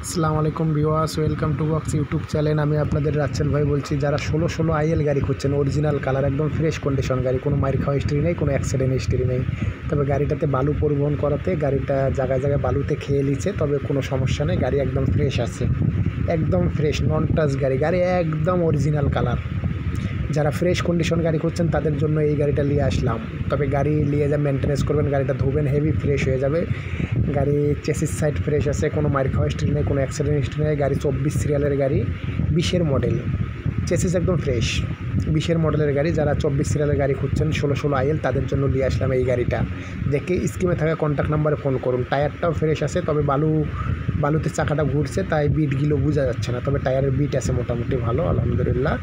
আসসালামু আলাইকুম viewers, welcome to box YouTube channel. আমি আপনাদের রাচ্ছেল ভাই বলছি। যারা 16 আইএল গাড়ি খুঁজছেন, অরিজিনাল কালার, একদম ফ্রেশ কন্ডিশন গাড়ি, কোনো মাইর খাওয়া হিস্ট্রি নেই, কোনো অ্যাক্সিডেন্ট হিস্ট্রি নেই। তবে গাড়িটাতে বালু পরিবহন করাতে গাড়িটা জায়গায় জায়গায় বালুতে খেয়ে নিচ্ছে, তবে কোনো সমস্যা নেই, গাড়ি একদম ফ্রেশ আছে, একদম ফ্রেশ নন টাচ গাড়ি, গাড়ি একদম অরিজিনাল কালার। যারা ফ্রেশ কন্ডিশন গাড়ি খুঁজছেন তাদের জন্য এই গাড়িটা নিয়ে আসলাম। তবে গাড়ি নিয়ে যা মেনটেন্যান্স করবেন, গাড়িটা ধোবেন, হেভি ফ্রেশ হয়ে যাবে। গাড়ি চেসিস সাইড ফ্রেশ আছে, কোনো মাইর খাওয়া হিস্ট্রি নেই, কোনো অ্যাক্সিডেন্ট হিস্ট্রি নেই। গাড়ি 24 সিরিয়ালের গাড়ি, 20-এর মডেল, চেসিস একদম ফ্রেশ, 20-এর মডেলের গাড়ি। যারা 24 সিরিয়ালের গাড়ি খুঁজছেন 16 আইএল, তাদের জন্য নিয়ে আসলাম এই গাড়িটা। দেখে স্কিমে থাকা কন্ট্যাক্ট নাম্বারে ফোন করুন। টায়ারটাও ফ্রেশ আছে, তবে বালুতে চাকাটা ঘুরছে, তাই বিটগুলো বোঝা যাচ্ছে না, তবে টায়ারের বিট আছে মোটামুটি ভালো, আলহামদুলিল্লাহ।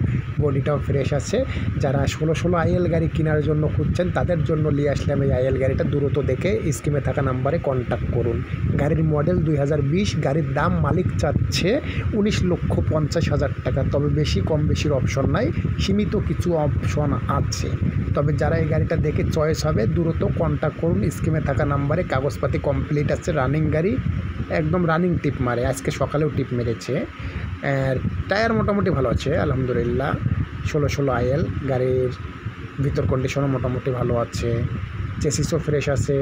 বডিটাও ফ্রেশ আছে। যারা 16 আইএল গাড়ি কেনার জন্য খুঁজছেন তাদের জন্য নিয়ে আসলাম এই আইএল গাড়িটা। দ্রুত দেখে স্কিমে থাকা নাম্বারে কন্ট্যাক্ট করুন। গাড়ির মডেল 2020, গাড়ির দাম মালিক চাচ্ছে 19,50,000 টাকা। তবে বেশি কম বেশির অপশন নাই, সীমিত কিছু অপশন আছে। তবে যারা এই গাড়িটা দেখে চয়েস হবে দ্রুত কন্ট্যাক্ট করুন স্কিমে থাকা নাম্বারে। কাগজপাতি কমপ্লিট আছে, রানিং গাড়ি, একদম রানিং টিপ মারে, আজকে সকালেও টিপ মেরেছে। টায়ার মোটামুটি ভালো আছে আলহামদুলিল্লাহ। 16 আইএল গাড়ির ভিতর কন্ডিশনও মোটামুটি ভালো আছে, চেসিসও ফ্রেশ আছে,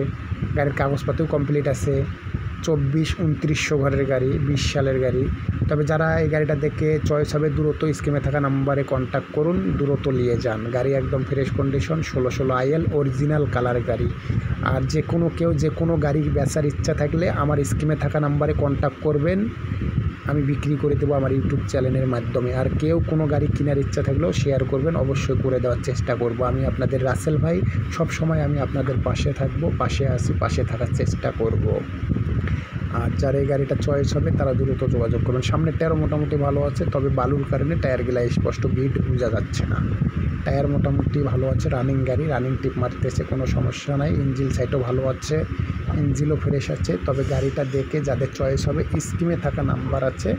গাড়ির কাগজপাতিও কমপ্লিট আছে। 24-2900 ঘরের গাড়ি, 20 সালের গাড়ি। তবে যারা এই গাড়িটা দেখে চয়েস হবে দ্রুত স্কিমে থাকা নাম্বারে কন্ট্যাক্ট করুন, দ্রুত নিয়ে যান। গাড়ি একদম fresh condition, 16 IL original colour গাড়ি। আর কেউ যে কোনো গাড়ি বেচার ইচ্ছা থাকলে আমার স্কিমে থাকা নাম্বারে কন্ট্যাক্ট করবেন, আমি বিক্রি করে দেবো আমার ইউটিউব চ্যানেলের মাধ্যমে। আর কেউ কোনো গাড়ি কেনার ইচ্ছা থাকলেও শেয়ার করবেন, অবশ্যই করে দেওয়ার চেষ্টা করব। আমি আপনাদের রাসেল ভাই, সব সময় আমি আপনাদের পাশে থাকবো, পাশে আছি, পাশে থাকার চেষ্টা করব। আর যারা এই গাড়িটা চয়েস হবে তারা দ্রুত যোগাযোগ করবেন। সামনের টায়ারও মোটামুটি ভালো আছে, তবে বালুর কারণে টায়ারগুলো স্পষ্ট বিট বোঝা যাচ্ছে না। টায়ার মোটামুটি ভালো আছে, রানিং গাড়ি, রানিং টিপ মারতেছে, কোনো সমস্যা নাই। ইঞ্জিন সাইডও ভালো আছে, ইঞ্জিনও ফ্রেশ আছে। তবে গাড়িটা দেখে যাদের চয়েস হবে স্কিমে থাকা নাম্বার আছে,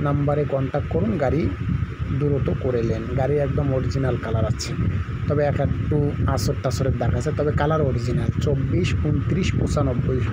নাম্বারে কন্ট্যাক্ট করুন, গাড়ি দ্রুত করে নেন। গাড়ি একদম অরিজিনাল কালার আছে, তবে একটু আসর টাসরের দেখাচ্ছে, তবে কালার অরিজিনাল। 24, 29, 95।